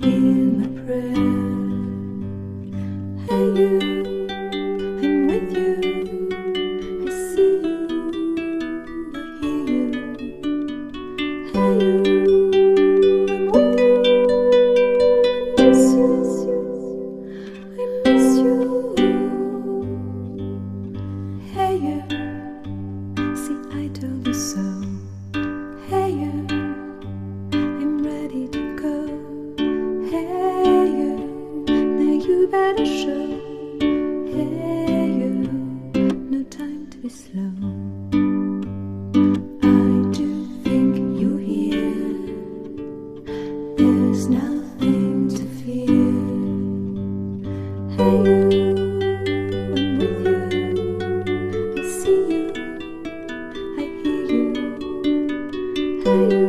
hear my prayer. Hey you, I'm with you. I see you, I hear you. Hey you, I'm with you. I miss you, I miss you. Hey you, see I told you so. Hey you, I'm ready to go. Hey you, now you better show. Hey you, no time to be slow. I do think you're here. There's nothing to fear. Hey you, I'm with you. I see you, I hear you. Hey you,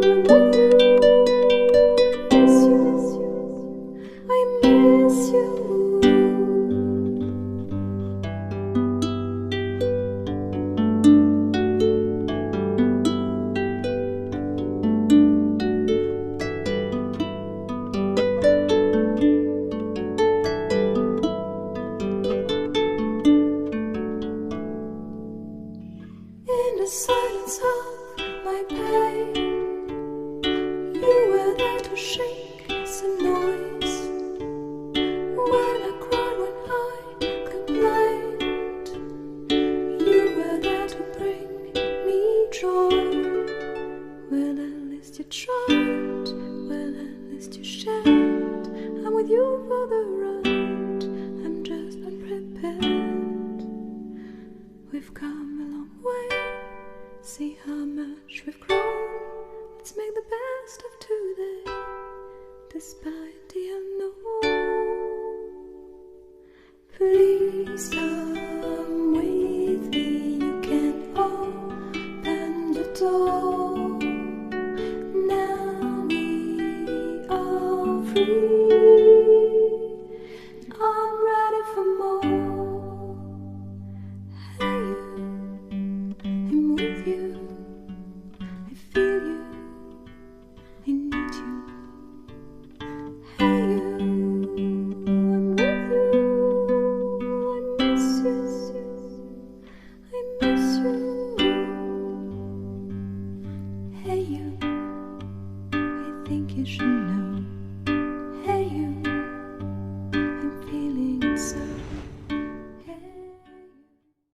I'm with you. I miss you. In the silence of my pain, you were there to shake some noise. When I cried, when I complained, you were there to bring me joy. Well, at least you tried, well, at least you shared. I'm with you for the ride, I'm just unprepared. We've come a long way, see how much we've grown. Let's make the best of today, despite the unknown. Please come with me, you can open the door. Now we are free.